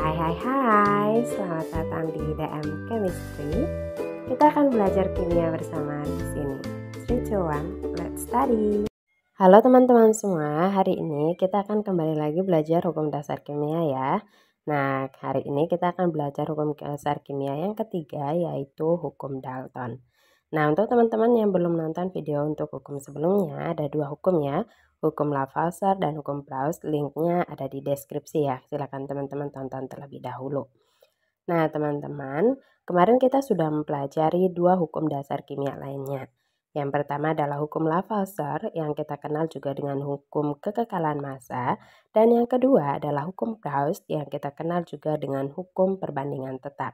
Hai, selamat datang di DM Chemistry. Kita akan belajar kimia bersama di sini. 3, 2, 1, let's study. Halo teman-teman semua, hari ini kita akan kembali lagi belajar hukum dasar kimia ya. Nah, hari ini kita akan belajar hukum dasar kimia yang ketiga, yaitu hukum Dalton. Nah, untuk teman-teman yang belum nonton video untuk hukum sebelumnya, ada 2 hukum ya, hukum Lavoisier dan hukum Proust. Linknya ada di deskripsi ya, silakan teman-teman tonton terlebih dahulu. Nah, teman-teman, kemarin kita sudah mempelajari 2 hukum dasar kimia lainnya. Yang pertama adalah hukum Lavoisier yang kita kenal juga dengan hukum kekekalan massa, dan yang kedua adalah hukum Proust yang kita kenal juga dengan hukum perbandingan tetap.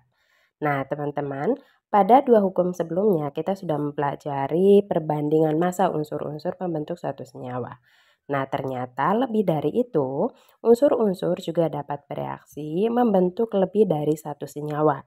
Nah, teman-teman, pada 2 hukum sebelumnya kita sudah mempelajari perbandingan massa unsur-unsur pembentuk suatu senyawa. Nah, ternyata lebih dari itu, unsur-unsur juga dapat bereaksi membentuk lebih dari satu senyawa.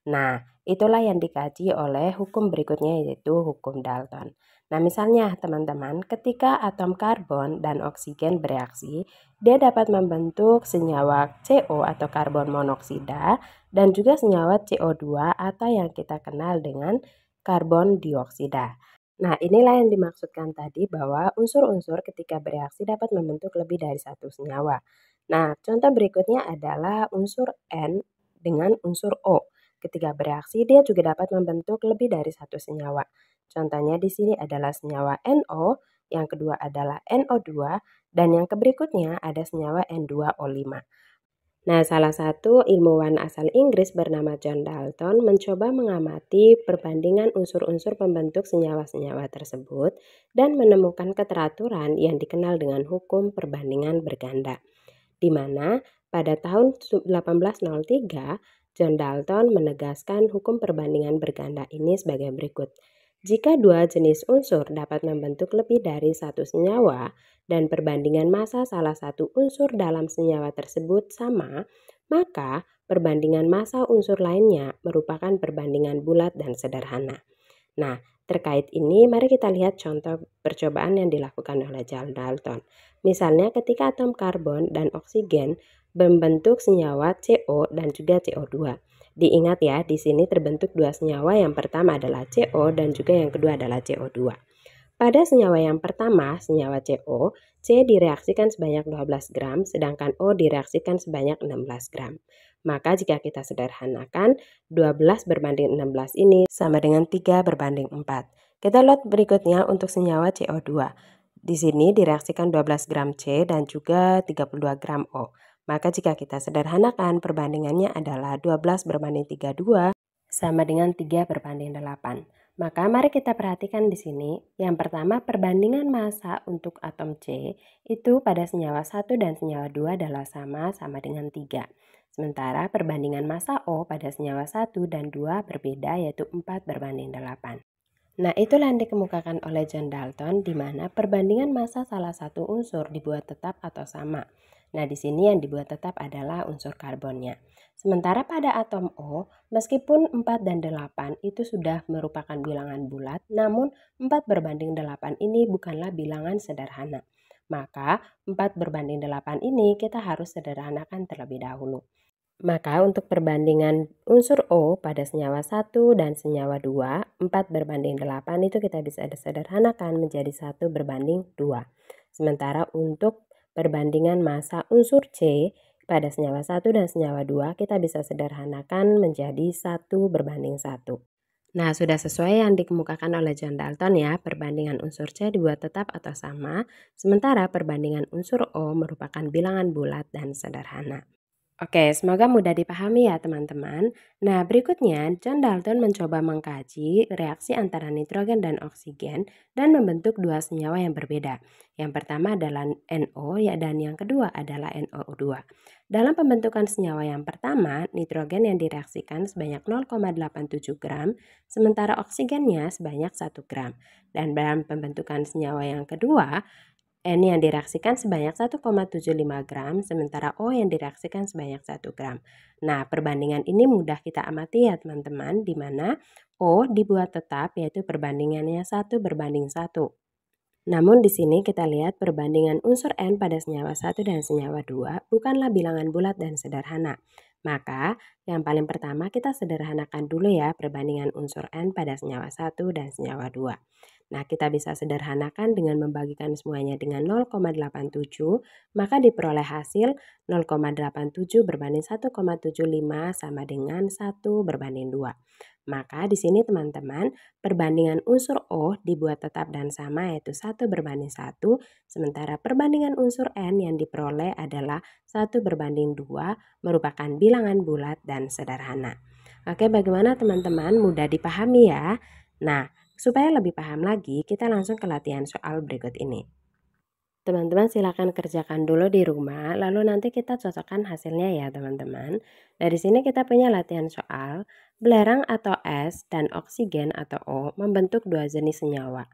Nah, itulah yang dikaji oleh hukum berikutnya, yaitu hukum Dalton. Nah, misalnya teman-teman, ketika atom karbon dan oksigen bereaksi, dia dapat membentuk senyawa CO atau karbon monoksida dan juga senyawa CO2 atau yang kita kenal dengan karbon dioksida. Nah, inilah yang dimaksudkan tadi bahwa unsur-unsur ketika bereaksi dapat membentuk lebih dari satu senyawa. Nah, contoh berikutnya adalah unsur N dengan unsur O. Ketika bereaksi, dia juga dapat membentuk lebih dari satu senyawa. Contohnya di sini adalah senyawa NO, yang kedua adalah NO2, dan yang berikutnya ada senyawa N2O5. Nah, salah satu ilmuwan asal Inggris bernama John Dalton mencoba mengamati perbandingan unsur-unsur pembentuk senyawa-senyawa tersebut dan menemukan keteraturan yang dikenal dengan hukum perbandingan berganda, di mana pada tahun 1803 John Dalton menegaskan hukum perbandingan berganda ini sebagai berikut. Jika dua jenis unsur dapat membentuk lebih dari satu senyawa dan perbandingan massa salah satu unsur dalam senyawa tersebut sama, maka perbandingan massa unsur lainnya merupakan perbandingan bulat dan sederhana. Nah, terkait ini mari kita lihat contoh percobaan yang dilakukan oleh John Dalton. Misalnya ketika atom karbon dan oksigen membentuk senyawa CO dan juga CO2. Diingat ya, di sini terbentuk dua senyawa, yang pertama adalah CO dan juga yang kedua adalah CO2. Pada senyawa yang pertama, senyawa CO, C direaksikan sebanyak 12 gram, sedangkan O direaksikan sebanyak 16 gram. Maka jika kita sederhanakan, 12 berbanding 16 ini sama dengan 3 berbanding 4. Kita lihat berikutnya untuk senyawa CO2. Di sini direaksikan 12 gram C dan juga 32 gram O. Maka jika kita sederhanakan, perbandingannya adalah 12 berbanding 32 sama dengan 3 berbanding 8. Maka mari kita perhatikan di sini. Yang pertama, perbandingan massa untuk atom C itu pada senyawa 1 dan senyawa 2 adalah sama dengan 3. Sementara perbandingan massa O pada senyawa 1 dan 2 berbeda, yaitu 4 berbanding 8. Nah, itulah yang dikemukakan oleh John Dalton, di mana perbandingan massa salah satu unsur dibuat tetap atau sama. Nah, di sini yang dibuat tetap adalah unsur karbonnya. Sementara pada atom O, meskipun 4 dan 8 itu sudah merupakan bilangan bulat, namun 4 berbanding 8 ini bukanlah bilangan sederhana. Maka 4 berbanding 8 ini kita harus sederhanakan terlebih dahulu. Maka untuk perbandingan unsur O pada senyawa 1 dan senyawa 2, 4 berbanding 8 itu kita bisa sederhanakan menjadi 1 berbanding 2. Sementara untuk perbandingan massa unsur C pada senyawa 1 dan senyawa 2 kita bisa sederhanakan menjadi 1 berbanding 1. Nah, sudah sesuai yang dikemukakan oleh John Dalton ya, perbandingan unsur C dibuat tetap atau sama, sementara perbandingan unsur O merupakan bilangan bulat dan sederhana. Oke, semoga mudah dipahami ya teman-teman. Nah, berikutnya John Dalton mencoba mengkaji reaksi antara nitrogen dan oksigen dan membentuk dua senyawa yang berbeda. Yang pertama adalah NO ya, dan yang kedua adalah NO2. Dalam pembentukan senyawa yang pertama, nitrogen yang direaksikan sebanyak 0,87 gram, sementara oksigennya sebanyak 1 gram. Dan dalam pembentukan senyawa yang kedua, N yang direaksikan sebanyak 1,75 gram, sementara O yang direaksikan sebanyak 1 gram. Nah, perbandingan ini mudah kita amati ya teman-teman, di mana O dibuat tetap, yaitu perbandingannya 1 berbanding 1. Namun di sini kita lihat perbandingan unsur N pada senyawa 1 dan senyawa 2 bukanlah bilangan bulat dan sederhana. Maka yang paling pertama kita sederhanakan dulu ya perbandingan unsur N pada senyawa 1 dan senyawa 2. Nah, kita bisa sederhanakan dengan membagikan semuanya dengan 0,87, maka diperoleh hasil 0,87 berbanding 1,75 sama dengan 1 berbanding 2. Maka di sini teman-teman, perbandingan unsur O dibuat tetap dan sama yaitu 1 berbanding 1, sementara perbandingan unsur N yang diperoleh adalah 1 berbanding 2 merupakan bilangan bulat dan sederhana. Oke, bagaimana teman-teman? Mudah dipahami ya? Nah, supaya lebih paham lagi, kita langsung ke latihan soal berikut ini. Teman-teman silakan kerjakan dulu di rumah, lalu nanti kita cocokkan hasilnya ya teman-teman. Dari sini kita punya latihan soal, belerang atau es dan oksigen atau O membentuk dua jenis senyawa.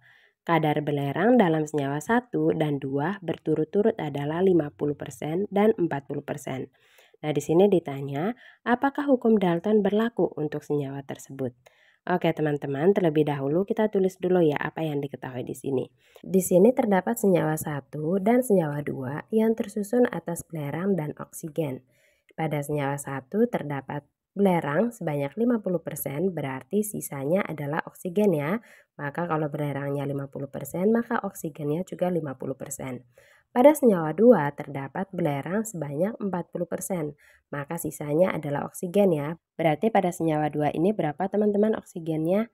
Kadar belerang dalam senyawa 1 dan 2 berturut-turut adalah 50% dan 40%. Nah, di sini ditanya, apakah hukum Dalton berlaku untuk senyawa tersebut? Oke teman-teman, terlebih dahulu kita tulis dulu ya apa yang diketahui di sini. Di sini terdapat senyawa 1 dan senyawa 2 yang tersusun atas belerang dan oksigen. Pada senyawa 1 terdapat belerang sebanyak 50%, berarti sisanya adalah oksigen ya. Maka kalau belerangnya 50%, maka oksigennya juga 50%. Pada senyawa 2 terdapat belerang sebanyak 40%, maka sisanya adalah oksigen ya. Berarti pada senyawa 2 ini berapa teman-teman oksigennya?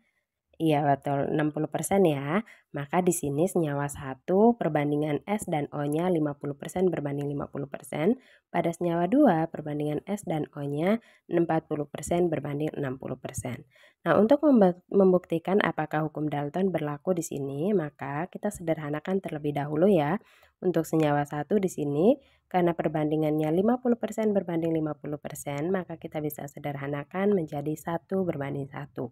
Iya betul, 60% ya. Maka di sini senyawa 1 perbandingan S dan O-nya 50% berbanding 50%. Pada senyawa 2 perbandingan S dan O-nya 40% berbanding 60%. Nah, untuk membuktikan apakah hukum Dalton berlaku di sini, maka kita sederhanakan terlebih dahulu ya. Untuk senyawa 1 di sini karena perbandingannya 50% berbanding 50%, maka kita bisa sederhanakan menjadi 1 berbanding 1.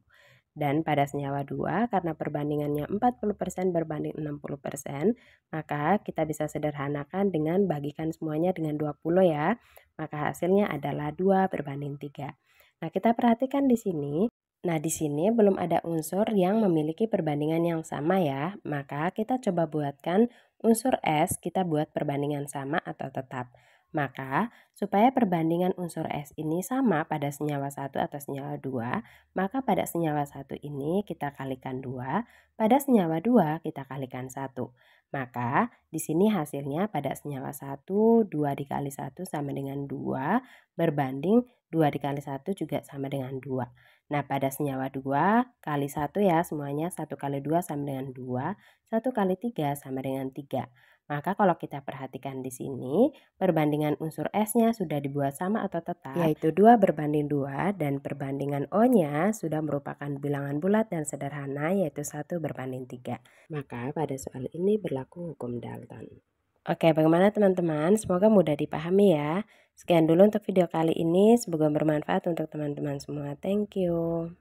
Dan pada senyawa 2 karena perbandingannya 40% berbanding 60%, maka kita bisa sederhanakan dengan bagikan semuanya dengan 20 ya. Maka hasilnya adalah 2 berbanding 3. Nah, kita perhatikan di sini. Nah, di sini belum ada unsur yang memiliki perbandingan yang sama ya. Maka kita coba buatkan unsur S, kita buat perbandingan sama atau tetap. Maka, supaya perbandingan unsur S ini sama pada senyawa 1 atau senyawa 2, maka pada senyawa 1 ini kita kalikan 2, pada senyawa 2 kita kalikan 1. Maka, di sini hasilnya pada senyawa 1, 2 dikali 1 sama dengan 2, berbanding 2 dikali 1 juga sama dengan 2. Nah, pada senyawa 2 kali 1 ya, semuanya 1 kali 2 sama dengan 2, 1 kali 3 sama dengan 3. Maka kalau kita perhatikan di sini, perbandingan unsur S-nya sudah dibuat sama atau tetap, yaitu 2 berbanding 2, dan perbandingan O-nya sudah merupakan bilangan bulat dan sederhana, yaitu 1 berbanding 3. Maka pada soal ini berlaku hukum Dalton. Oke, bagaimana teman-teman? Semoga mudah dipahami ya. Sekian dulu untuk video kali ini, semoga bermanfaat untuk teman-teman semua. Thank you.